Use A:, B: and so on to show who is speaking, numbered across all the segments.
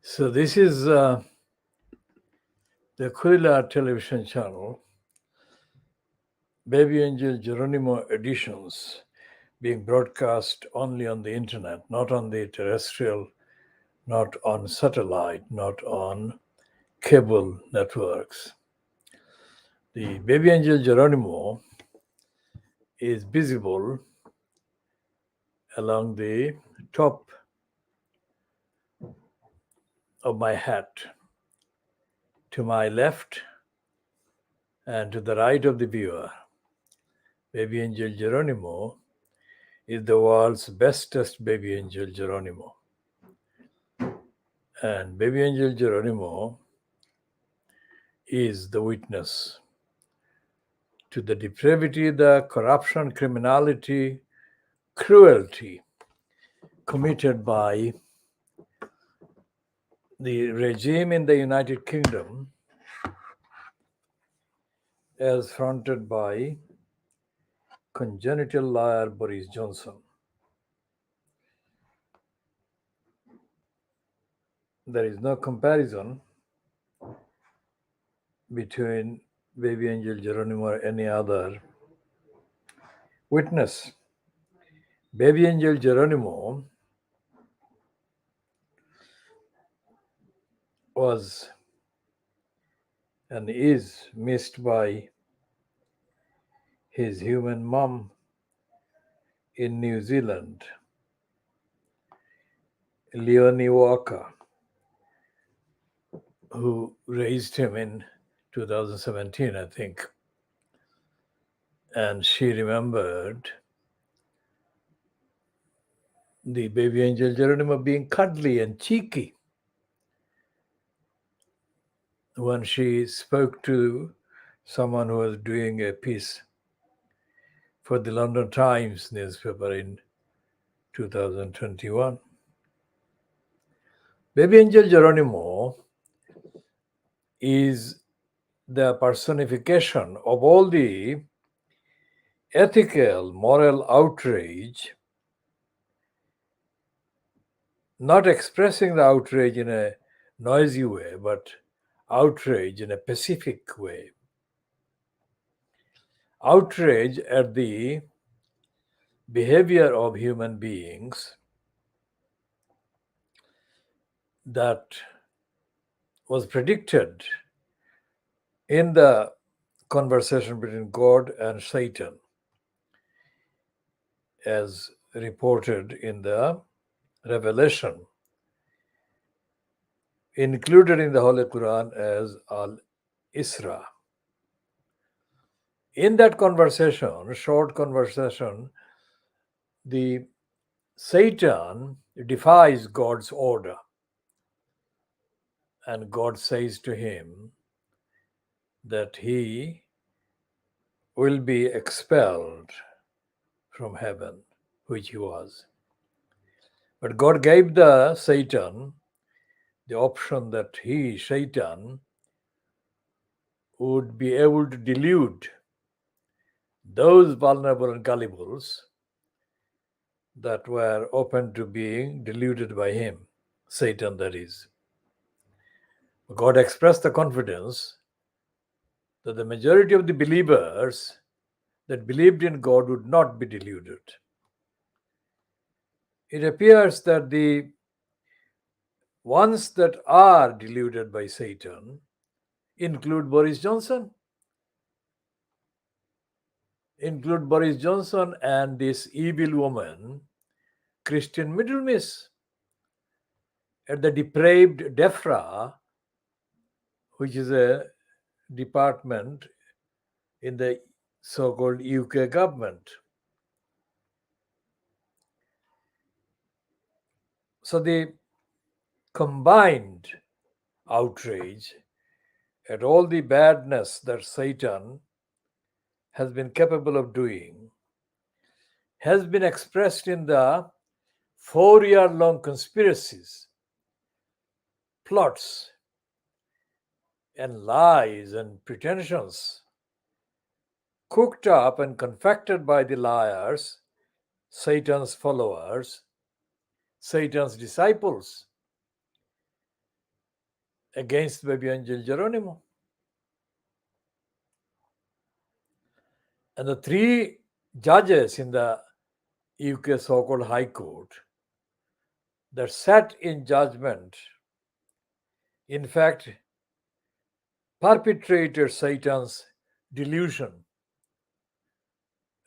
A: So this is the KhoodeelaarTV television channel, BabyAngelGeronimo Editions, being broadcast only on the internet, not on the terrestrial, not on satellite, not on cable networks. The BabyAngelGeronimo is visible along the top of my hat, to my left and to the right of the viewer. BabyAngelGeronimo is the world's bestest baby angel Geronimo. And BabyAngelGeronimo is the witness to the depravity, the corruption, criminality, cruelty committed by the regime in the United Kingdom as fronted by congenital liar Boris Johnson. There is no comparison between BabyAngelGeronimo or any other witness. BabyAngelGeronimo was and is missed by his human mom in New Zealand, Leonie Walker, who raised him in 2017, I think. And she remembered the BabyAngelGeronimo being cuddly and cheeky when she spoke to someone who was doing a piece for the London Times newspaper in 2021. BabyAngelGeronimo is the personification of all the ethical, moral outrage, not expressing the outrage in a noisy way, but outrage in a pacific way. Outrage at the behavior of human beings that was predicted in the conversation between God and Satan, as reported in the Revelation, included in the Holy Quran as Al-Isra. In that conversation, short conversation, the Satan defies God's order, and God says to him that he will be expelled from heaven, which he was. But God gave the Satan the option that he, Satan, would be able to delude those vulnerable and gullibles that were open to being deluded by him, Satan that is. God expressed the confidence that the majority of the believers that believed in God would not be deluded. It appears that the ones that are deluded by Satan include Boris Johnson, and this evil woman, Christine Middlemiss, at the depraved DEFRA, which is a department in the so-called UK government. So the combined outrage at all the badness that Satan has been capable of doing has been expressed in the 4-year-long conspiracies, plots, and lies and pretensions cooked up and confected by the liars, Satan's followers, Satan's disciples, against baby Angel Geronimo. And the three judges in the UK so-called High Court that sat in judgment, in fact, perpetrated Satan's delusion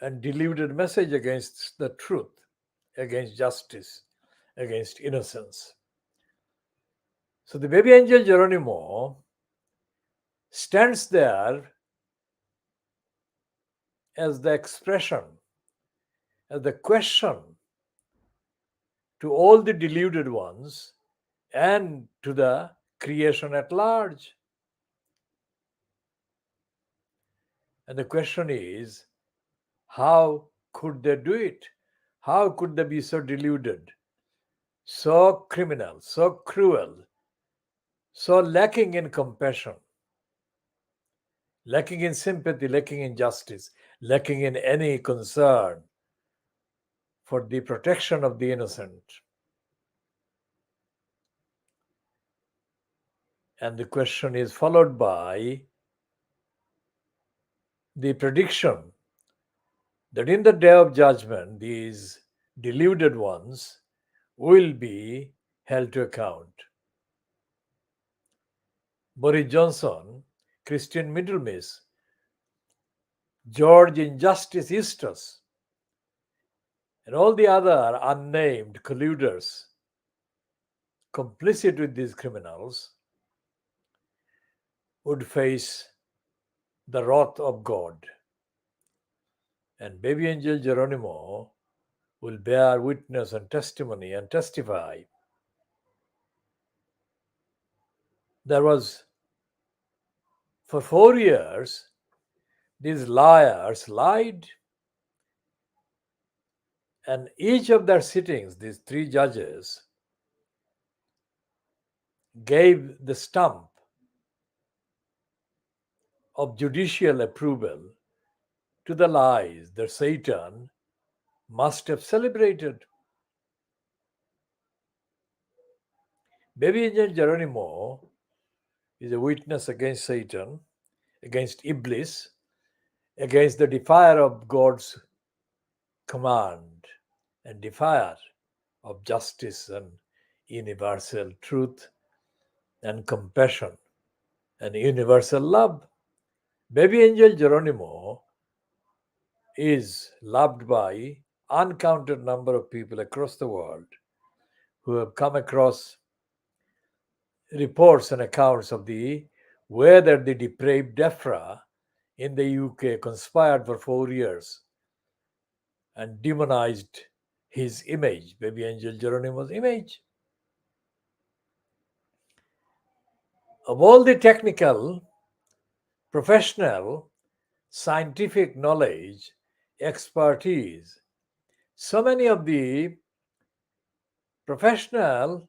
A: and deluded message against the truth, against justice, against innocence. So the baby Angel Geronimo stands there as the expression, as the question to all the deluded ones and to the creation at large. And the question is, how could they do it? How could they be so deluded, so criminal, so cruel, so lacking in compassion, lacking in sympathy, lacking in justice, lacking in any concern for the protection of the innocent? And the question is followed by the prediction that in the day of judgment, these deluded ones will be held to account. Boris Johnson, Christine Middlemiss, George Injustice Eustace, and all the other unnamed colluders complicit with these criminals would face the wrath of God. And baby Angel Geronimo will bear witness and testimony and testify. There was, for 4 years, these liars lied, and each of their sittings, these three judges, gave the stamp of judicial approval to the lies that Satan must have celebrated. Baby Angel Geronimo is a witness against Satan, against Iblis, against the defier of God's command and defier of justice and universal truth and compassion and universal love. Baby Angel Geronimo is loved by uncounted number of people across the world who have come across reports and accounts of the way that the depraved DEFRA in the UK conspired for 4 years and demonized his image, baby Angel Geronimo's image. Of all the technical, professional, scientific knowledge, expertise, so many of the professional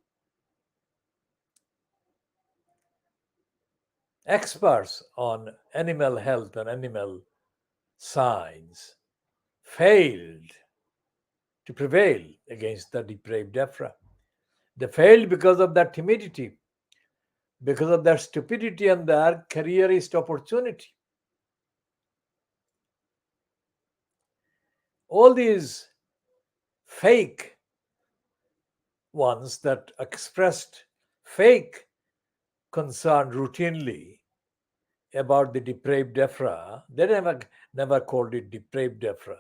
A: experts on animal health and animal science failed to prevail against the depraved DEFRA. They failed because of their timidity, because of their stupidity and their careerist opportunity. All these fake ones that expressed fake concern routinely about the depraved DEFRA, they never called it depraved DEFRA.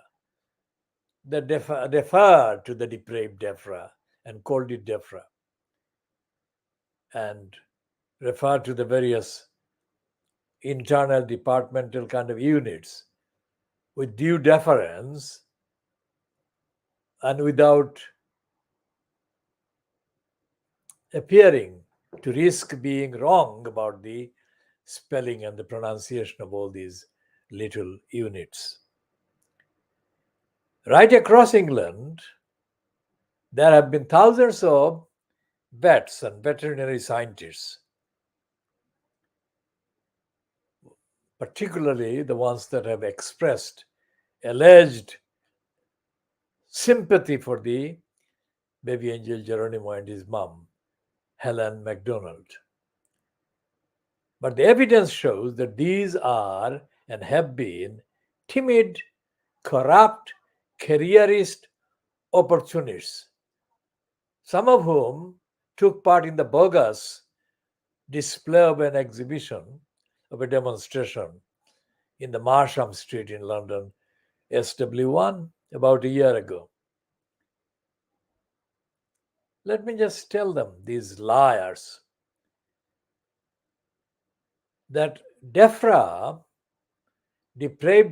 A: They deferred to the depraved DEFRA and called it DEFRA, and referred to the various internal departmental kind of units with due deference and without appearing to risk being wrong about the spelling and the pronunciation of all these little units. Right across England, there have been thousands of vets and veterinary scientists, particularly the ones that have expressed alleged sympathy for the baby Angel Geronimo and his mom, Helen MacDonald. But the evidence shows that these are and have been timid, corrupt, careerist opportunists, some of whom took part in the bogus display of an exhibition of a demonstration in the Marsham Street in London, SW1, about a year ago. Let me just tell them, these liars, that depraved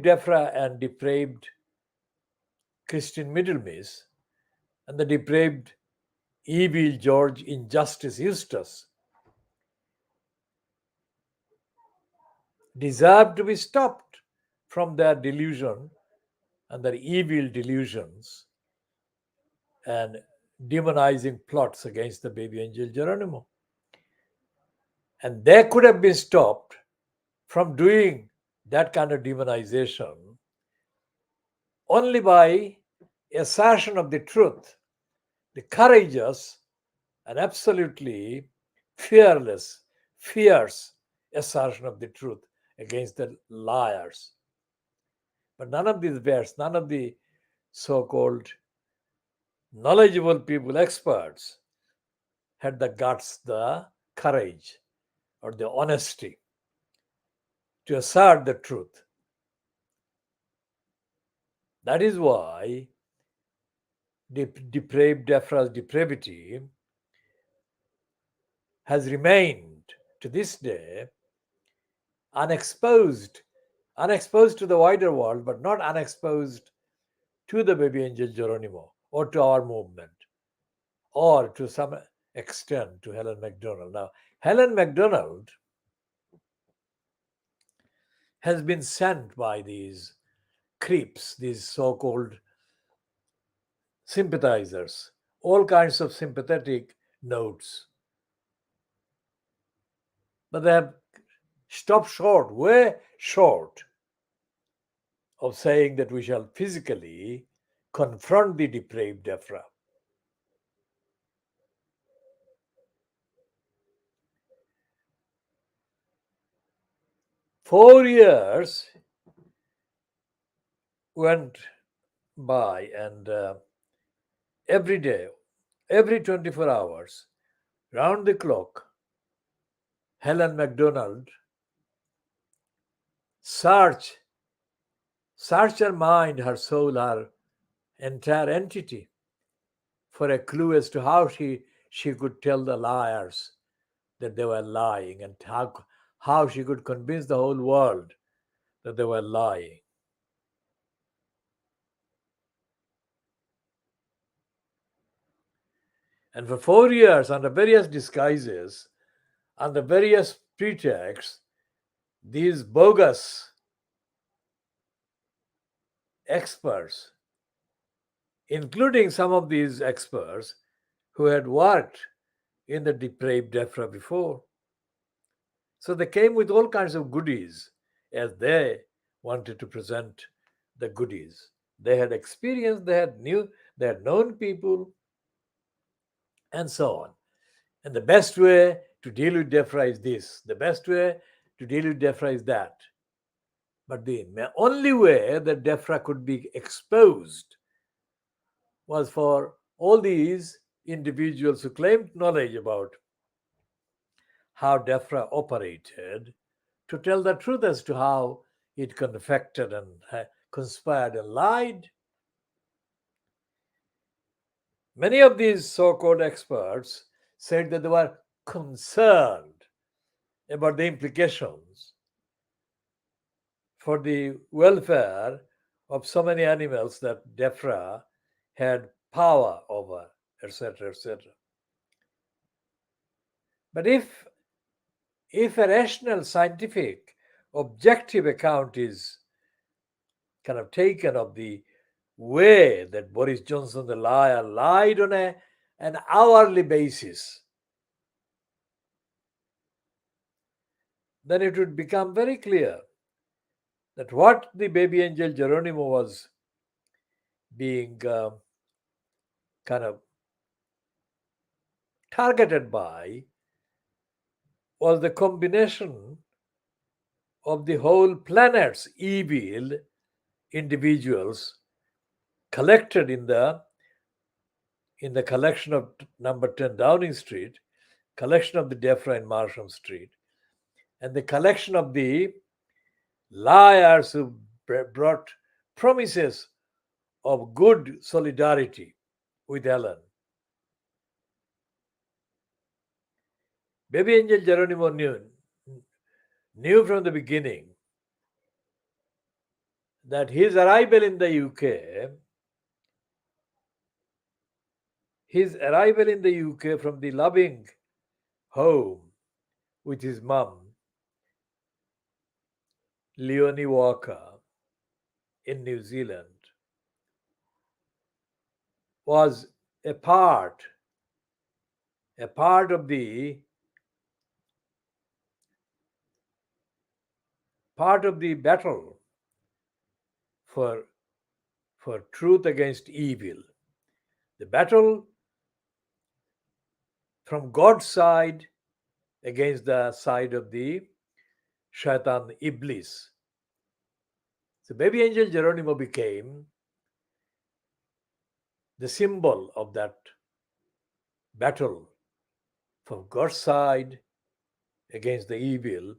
A: Defra and depraved Christine Middlemiss, and the depraved evil George Injustice Eustace deserve to be stopped from their delusion and their evil delusions and demonizing plots against the baby angel Geronimo. And they could have been stopped from doing that kind of demonization only by assertion of the truth, the courageous and absolutely fearless, fierce assertion of the truth against the liars. But none of these bears, none of the so called knowledgeable people, experts, had the guts, the courage, or the honesty to assert the truth. That is why depraved Defra's depravity has remained to this day unexposed to the wider world, but not unexposed to the baby angel Geronimo or to our movement or to some extent to Helen MacDonald. Now, Helen MacDonald has been sent by these creeps, these so-called sympathizers, all kinds of sympathetic notes. But they have stopped short, way short, of saying that we shall physically confront the depraved Defra. Four years went by, and every day, every 24 hours, round the clock, Helen MacDonald search her mind, her soul, her entire entity for a clue as to how she could tell the liars that they were lying, and how she could convince the whole world that they were lying. And for 4 years, under various disguises, under various pretexts, these bogus experts, including some of these experts who had worked in the depraved Defra before. So they came with all kinds of goodies as they wanted to present the goodies. They had experience, they had known people, and so on. And the best way to deal with Defra is this, the best way to deal with Defra is that. But the only way that Defra could be exposed was for all these individuals who claimed knowledge about how Defra operated to tell the truth as to how it confected and conspired and lied. Many of these so-called experts said that they were concerned about the implications for the welfare of so many animals that Defra had power over, etc., etc. But if a rational, scientific, objective account is kind of taken of the way that Boris Johnson, the liar, lied on an hourly basis, then it would become very clear that what the baby angel Geronimo was being kind of targeted by was the combination of the whole planet's evil individuals collected in the collection of number 10 Downing Street, collection of the Defra in Marsham Street, and the collection of the liars who brought promises of good solidarity with Helen. Baby Angel Geronimo knew from the beginning that his arrival in the UK, from the loving home with his mum, Leonie Walker, in New Zealand, was a part of the battle for truth against evil, the battle from God's side against the side of the Shaitan Iblis. So Baby Angel Geronimo became the symbol of that battle from God's side against the evil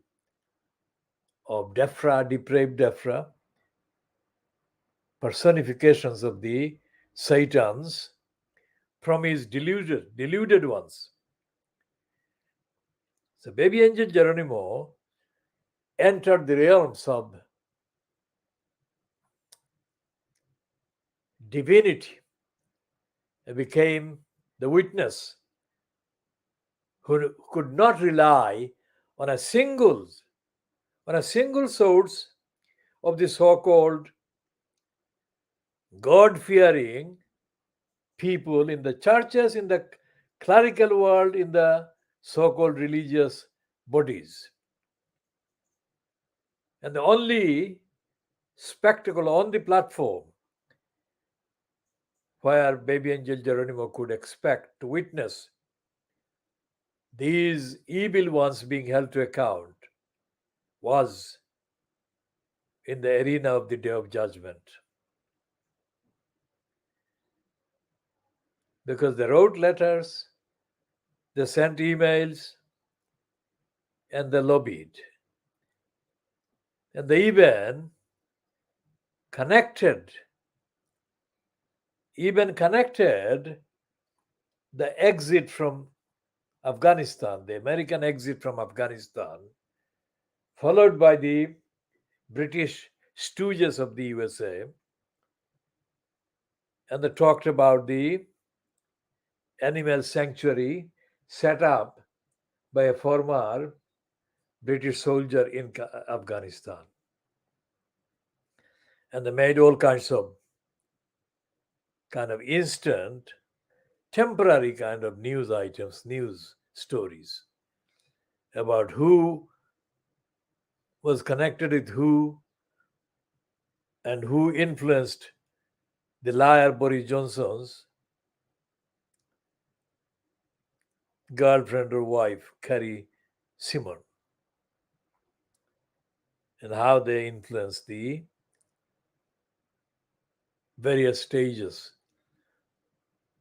A: of Defra, depraved Defra, personifications of the Satans from his deluded ones. So Baby Angel Geronimo entered the realms of divinity and became the witness who could not rely on a single source of the so-called God-fearing people in the churches, in the clerical world, in the so-called religious bodies. And the only spectacle on the platform where Baby Angel Geronimo could expect to witness these evil ones being held to account was in the arena of the Day of Judgment. Because they wrote letters, they sent emails, and they lobbied. And they even connected the exit from Afghanistan, the American exit from Afghanistan, followed by the British stooges of the USA, and they talked about the animal sanctuary set up by a former British soldier in Afghanistan. And they made all kinds of instant, temporary kind of news items, news stories about who was connected with who and who influenced the liar Boris Johnson's girlfriend or wife, Carrie Simon, and how they influenced the various stages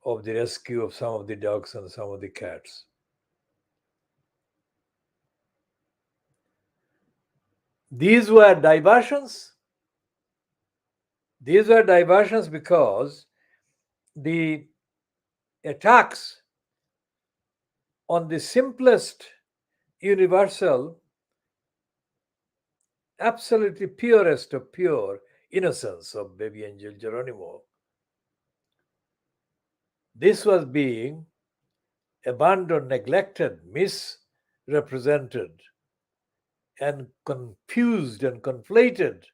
A: of the rescue of some of the dogs and some of the cats. These were diversions. These were diversions because the attacks on the simplest, universal, absolutely purest of pure innocence of Baby Angel Geronimo, this was being abandoned, neglected, misrepresented, and confused and conflated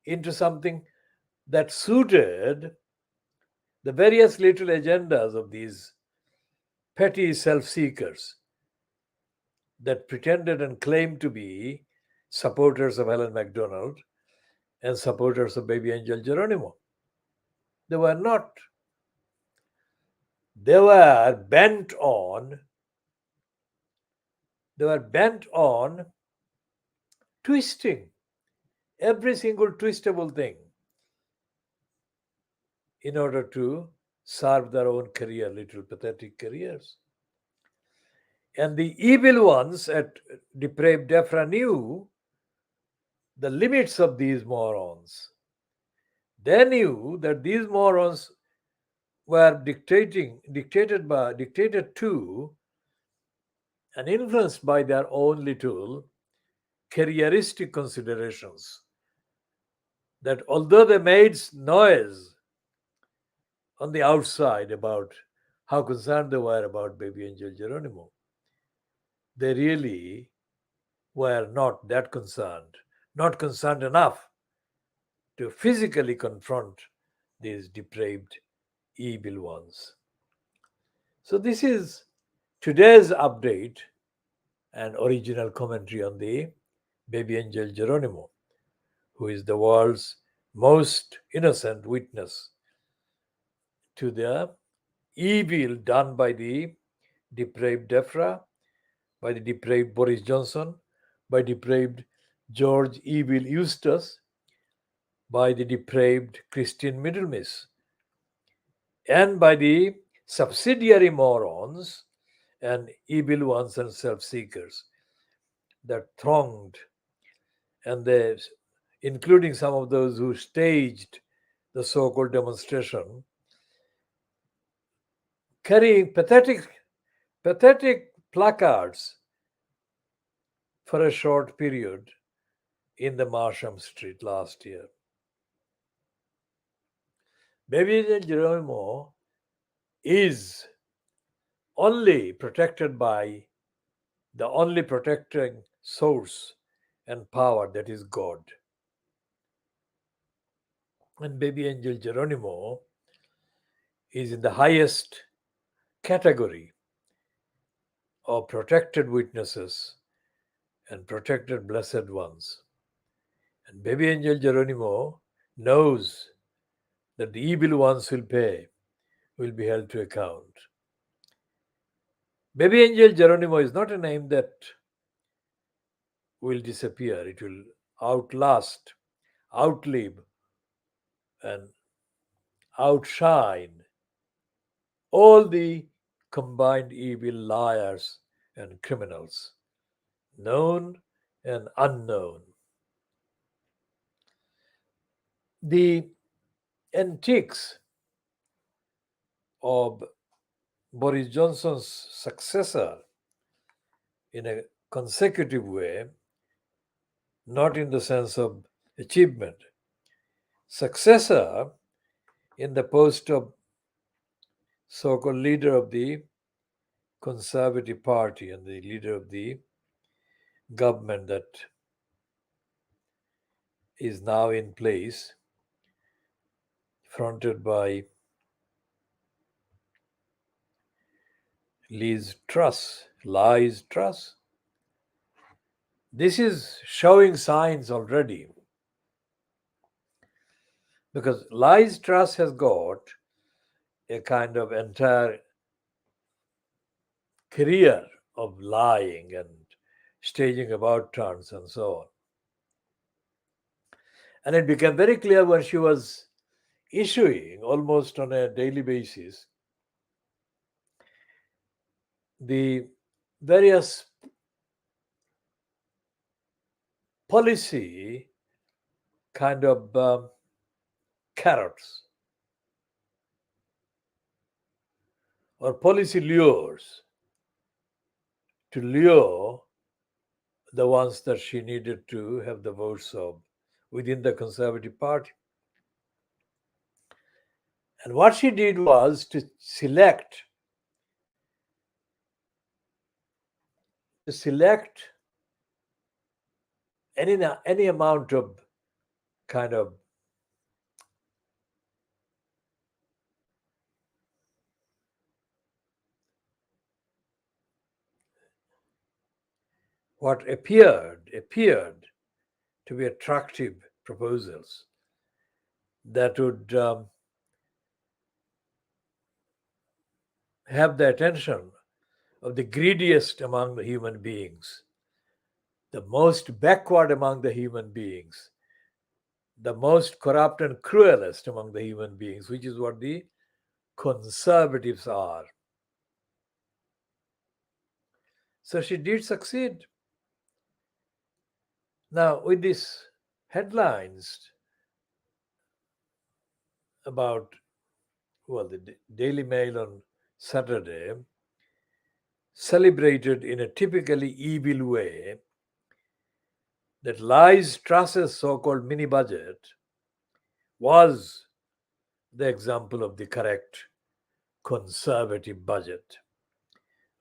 A: into something that suited the various little agendas of these petty self-seekers that pretended and claimed to be supporters of Helen MacDonald and supporters of Baby Angel Geronimo. They were not. They were bent on They were bent on twisting every single twistable thing in order to serve their own career, little pathetic careers. And the evil ones at depraved Defra knew the limits of these morons. They knew that these morons were dictated to and influenced by their own little careeristic considerations. That although they made noise on the outside about how concerned they were about baby Angel Geronimo, they really were not that concerned, not concerned enough to physically confront these depraved evil ones. So, this is today's update and original commentary on the baby Angel Geronimo, who is the world's most innocent witness to the evil done by the depraved Defra, by the depraved Boris Johnson, by depraved George Evil Eustace, by the depraved Christine Middlemiss, and by the subsidiary morons and evil ones and self-seekers that thronged, and they, including some of those who staged the so-called demonstration, carrying pathetic placards for a short period in the Marsham Street last year. Baby Geronimo is only protected by the only protecting source and power, that is God. And baby Angel Geronimo is in the highest category of protected witnesses and protected blessed ones. And baby Angel Geronimo knows that the evil ones will be held to account. Baby Angel Geronimo is not a name that will disappear. It will outlast, outlive, and outshine all the combined evil liars and criminals, known and unknown. The antics of Boris Johnson's successor in a consecutive way, not in the sense of achievement, successor in the post of so-called leader of the Conservative Party and the leader of the government that is now in place, fronted by Liz Truss. This is showing signs already, because Liz Truss has got a kind of entire career of lying and staging about turns and so on. And it became very clear when she was issuing almost on a daily basis the various policy kind of carrots or policy lures to lure the ones that she needed to have the votes of within the Conservative Party. And what she did was to select any amount of kind of what appeared to be attractive proposals that would have the attention of the greediest among the human beings, the most backward among the human beings, the most corrupt and cruelest among the human beings, which is what the conservatives are. So she did succeed. Now, with these headlines about, well, the Daily Mail on Saturday celebrated in a typically evil way that Liz Truss's so-called mini budget was the example of the correct conservative budget.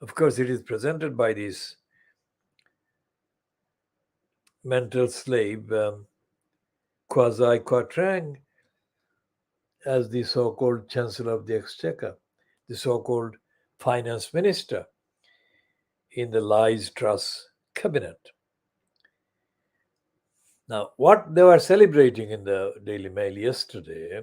A: Of course, it is presented by this mental slave, Kwasi Kwarteng, as the so-called Chancellor of the Exchequer, the so-called Finance Minister in the Liz Truss cabinet. Now, what they were celebrating in the Daily Mail yesterday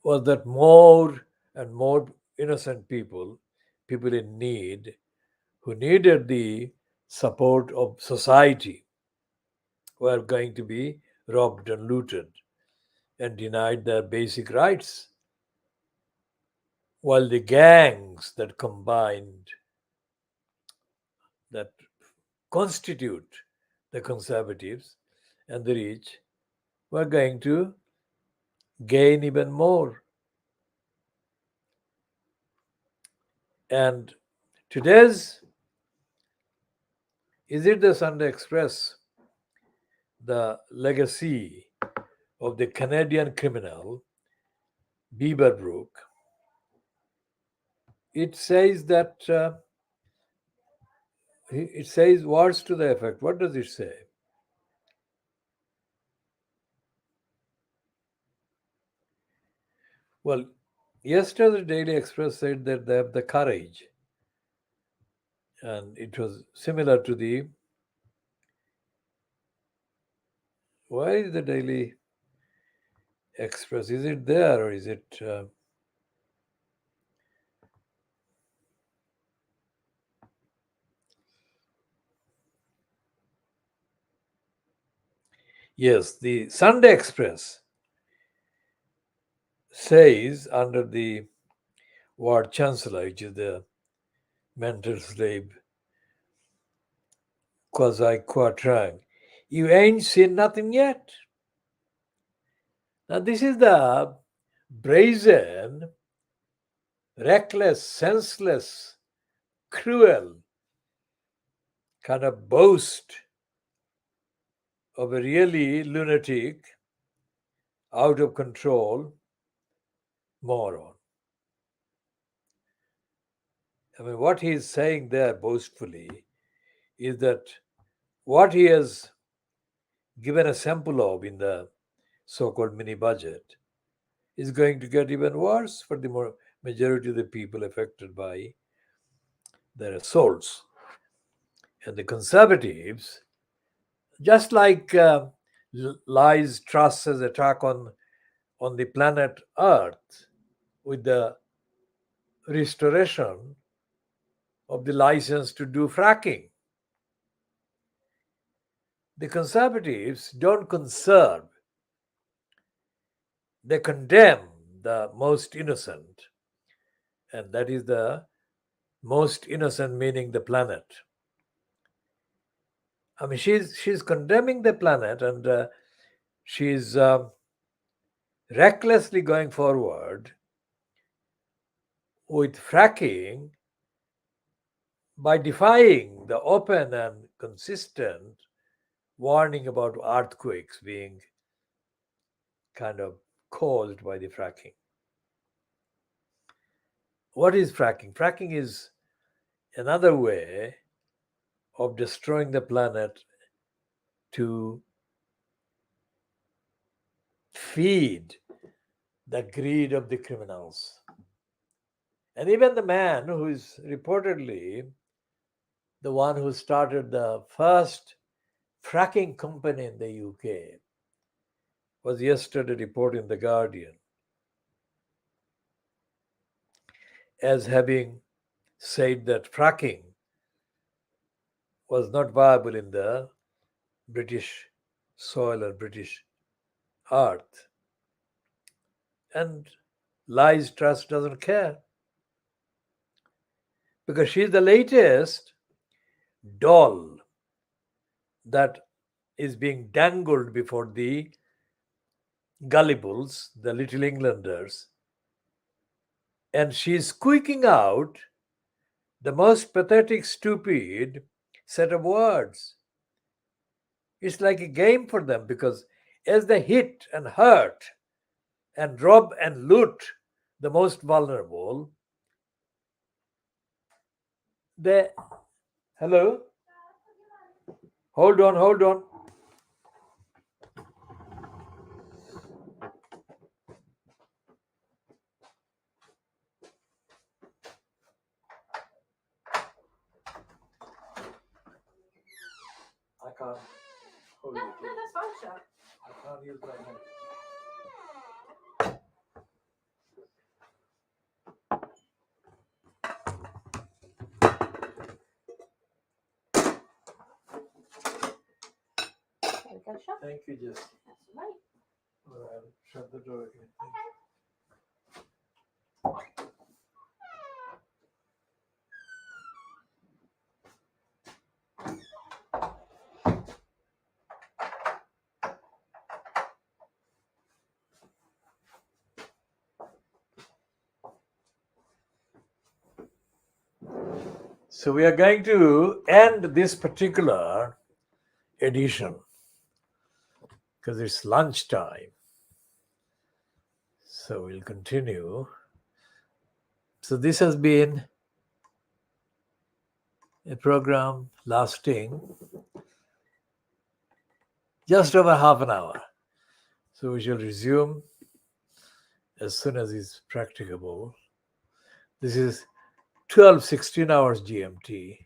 A: was that more and more innocent people, people in need, who needed the support of society, were going to be robbed and looted and denied their basic rights. While the gangs that constitute the conservatives and the rich were going to gain even more. And today's, is it the Sunday Express, the legacy of the Canadian criminal Beaverbrook? It says that it says words to the effect. What does it say? Well, yesterday the Daily Express said that they have the courage, and it was similar to the. Why is the Daily Express? Is it there or is it? Yes, the Sunday Express says under the word chancellor, which is the mental slave Kwasi Kwarteng, you ain't seen nothing yet. Now, this is the brazen, reckless, senseless, cruel kind of boast of a really lunatic, out of control moron. I mean, what he is saying there boastfully is that what he has given a sample of in the so-called mini budget is going to get even worse for the majority of the people affected by their assaults. And the conservatives, just like Liz Truss's attack on the planet Earth with the restoration of the license to do fracking, the conservatives don't conserve, they condemn the most innocent, and that is the most innocent meaning the planet. I mean, she's condemning the planet, and she's recklessly going forward with fracking by defying the open and consistent warning about earthquakes being kind of caused by the fracking. What is fracking? Fracking is another way of destroying the planet to feed the greed of the criminals. And even the man who is reportedly the one who started the first fracking company in the UK was yesterday reported in The Guardian. as having said that fracking was not viable in the British soil or British earth. And Lies Truss doesn't care because she's the latest doll that is being dangled before the gullibles, the little Englanders, and she's squeaking out the most pathetic, stupid set of words. It's like a game for them because as they hit and hurt and rob and loot the most vulnerable, they. Hello? Hold on, hold on. I can't hold
B: No,
A: it.
B: no, that's fine, sir.
A: I can't use my hand.
B: There we go, sir.
A: Thank you, Jess.
B: That's all right.
A: I'll shut the door again. So we are going to end this particular edition because it's lunchtime. So we'll continue. So this has been a program lasting just over half an hour. So we shall resume as soon as it's practicable. This is 12-16 hours GMT.